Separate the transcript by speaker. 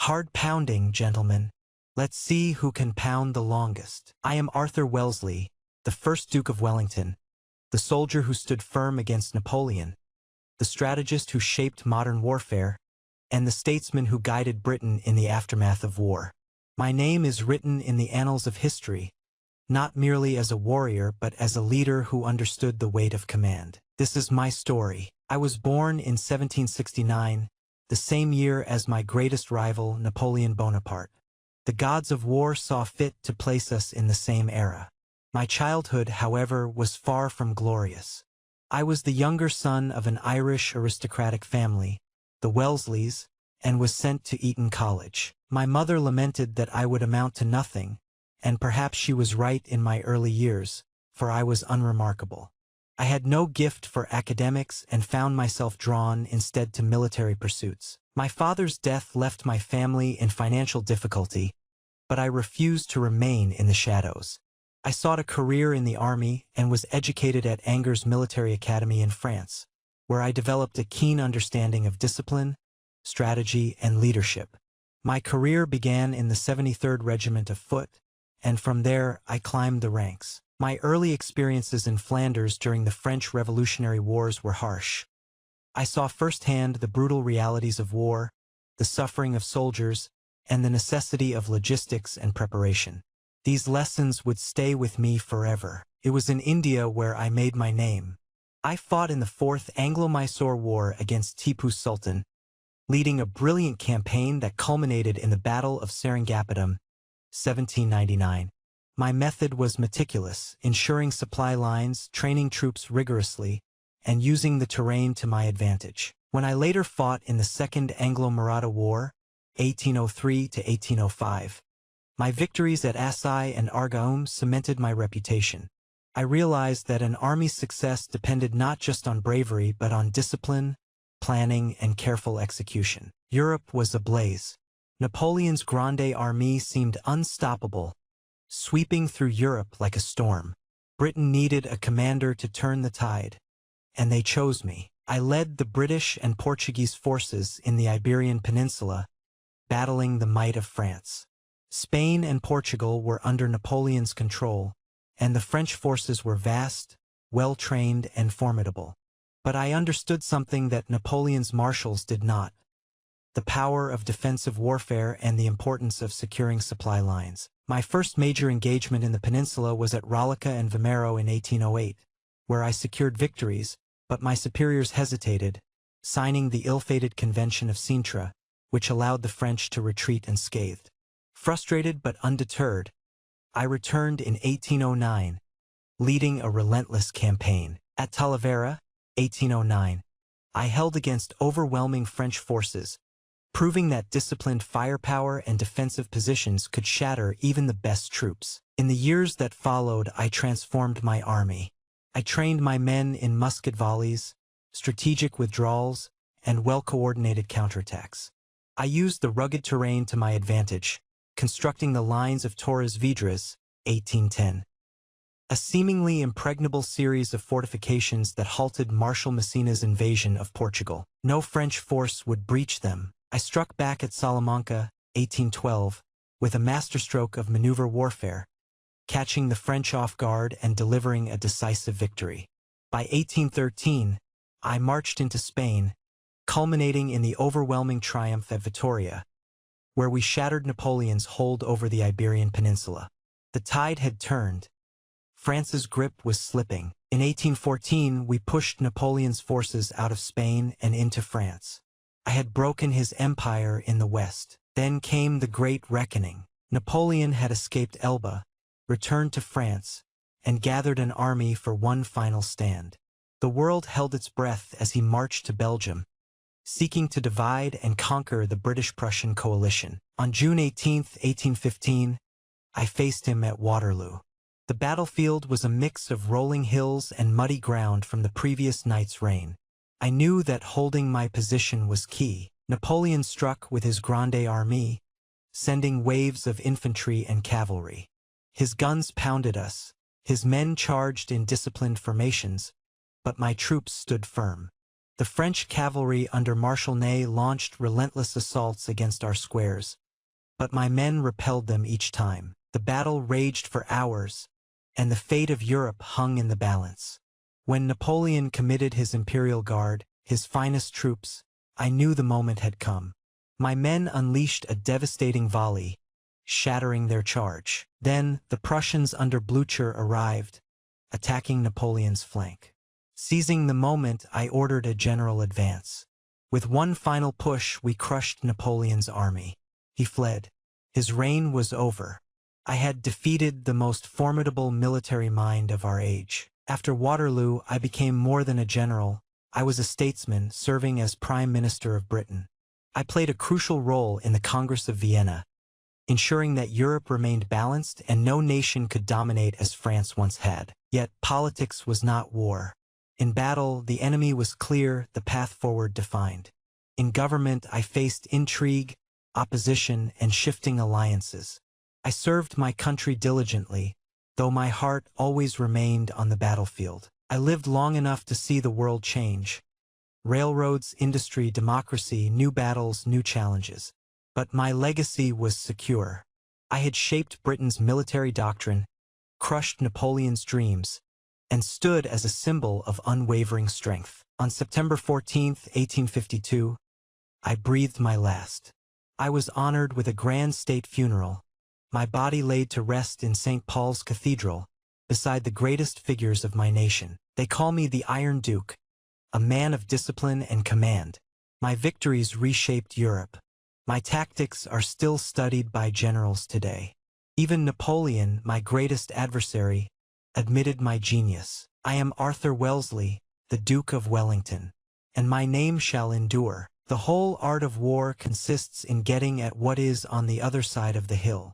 Speaker 1: Hard pounding, gentlemen. Let's see who can pound the longest. I am Arthur Wellesley, the first Duke of Wellington, the soldier who stood firm against Napoleon, the strategist who shaped modern warfare, and the statesman who guided Britain in the aftermath of war. My name is written in the annals of history, not merely as a warrior but as a leader who understood the weight of command. This is my story. I was born in 1769, the same year as my greatest rival, Napoleon Bonaparte. The gods of war saw fit to place us in the same era. My childhood, however, was far from glorious. I was the younger son of an Irish aristocratic family, the Wellesleys, and was sent to Eton College. My mother lamented that I would amount to nothing, and perhaps she was right in my early years, for I was unremarkable. I had no gift for academics and found myself drawn instead to military pursuits. My father's death left my family in financial difficulty, but I refused to remain in the shadows. I sought a career in the army and was educated at Angers Military Academy in France, where I developed a keen understanding of discipline, strategy, and leadership. My career began in the 73rd Regiment of Foot, and from there I climbed the ranks. My early experiences in Flanders during the French Revolutionary Wars were harsh. I saw firsthand the brutal realities of war, the suffering of soldiers, and the necessity of logistics and preparation. These lessons would stay with me forever. It was in India where I made my name. I fought in the Fourth Anglo-Mysore War against Tipu Sultan, leading a brilliant campaign that culminated in the Battle of Seringapatam, 1799. My method was meticulous, ensuring supply lines, training troops rigorously, and using the terrain to my advantage. When I later fought in the Second Anglo-Maratha War, 1803 to 1805, my victories at Asai and Argaum cemented my reputation. I realized that an army's success depended not just on bravery but on discipline, planning, and careful execution. Europe was ablaze. Napoleon's Grande Armée seemed unstoppable, sweeping through Europe like a storm. Britain needed a commander to turn the tide, and they chose me. I led the British and Portuguese forces in the Iberian Peninsula, battling the might of France. Spain and Portugal were under Napoleon's control, and the French forces were vast, well-trained, and formidable. But I understood something that Napoleon's marshals did not: the power of defensive warfare and the importance of securing supply lines. My first major engagement in the peninsula was at Rolica and Vimero in 1808, where I secured victories, but my superiors hesitated, signing the ill-fated Convention of Sintra, which allowed the French to retreat unscathed. Frustrated but undeterred, I returned in 1809, leading a relentless campaign. At Talavera, 1809, I held against overwhelming French forces, proving that disciplined firepower and defensive positions could shatter even the best troops. In the years that followed, I transformed my army. I trained my men in musket volleys, strategic withdrawals, and well-coordinated counterattacks. I used the rugged terrain to my advantage, constructing the lines of Torres Vedras, 1810. A seemingly impregnable series of fortifications that halted Marshal Massena's invasion of Portugal. No French force would breach them. I struck back at Salamanca, 1812, with a masterstroke of maneuver warfare, catching the French off guard and delivering a decisive victory. By 1813, I marched into Spain, culminating in the overwhelming triumph at Vitoria, where we shattered Napoleon's hold over the Iberian Peninsula. The tide had turned. France's grip was slipping. In 1814, we pushed Napoleon's forces out of Spain and into France. I had broken his empire in the West. Then came the Great Reckoning. Napoleon had escaped Elba, returned to France, and gathered an army for one final stand. The world held its breath as he marched to Belgium, seeking to divide and conquer the British-Prussian coalition. On June 18, 1815, I faced him at Waterloo. The battlefield was a mix of rolling hills and muddy ground from the previous night's rain. I knew that holding my position was key. Napoleon struck with his Grande Armée, sending waves of infantry and cavalry. His guns pounded us, his men charged in disciplined formations, but my troops stood firm. The French cavalry under Marshal Ney launched relentless assaults against our squares, but my men repelled them each time. The battle raged for hours, and the fate of Europe hung in the balance. When Napoleon committed his Imperial Guard, his finest troops, I knew the moment had come. My men unleashed a devastating volley, shattering their charge. Then the Prussians under Blücher arrived, attacking Napoleon's flank. Seizing the moment, I ordered a general advance. With one final push, we crushed Napoleon's army. He fled. His reign was over. I had defeated the most formidable military mind of our age. After Waterloo, I became more than a general. I was a statesman serving as Prime Minister of Britain. I played a crucial role in the Congress of Vienna, ensuring that Europe remained balanced and no nation could dominate as France once had. Yet politics was not war. In battle, the enemy was clear, the path forward defined. In government, I faced intrigue, opposition, and shifting alliances. I served my country diligently, though my heart always remained on the battlefield. I lived long enough to see the world change. Railroads, industry, democracy, new battles, new challenges. But my legacy was secure. I had shaped Britain's military doctrine, crushed Napoleon's dreams, and stood as a symbol of unwavering strength. On September 14, 1852, I breathed my last. I was honored with a grand state funeral, my body laid to rest in St. Paul's Cathedral, beside the greatest figures of my nation. They call me the Iron Duke, a man of discipline and command. My victories reshaped Europe. My tactics are still studied by generals today. Even Napoleon, my greatest adversary, admitted my genius. I am Arthur Wellesley, the Duke of Wellington, and my name shall endure. The whole art of war consists in getting at what is on the other side of the hill.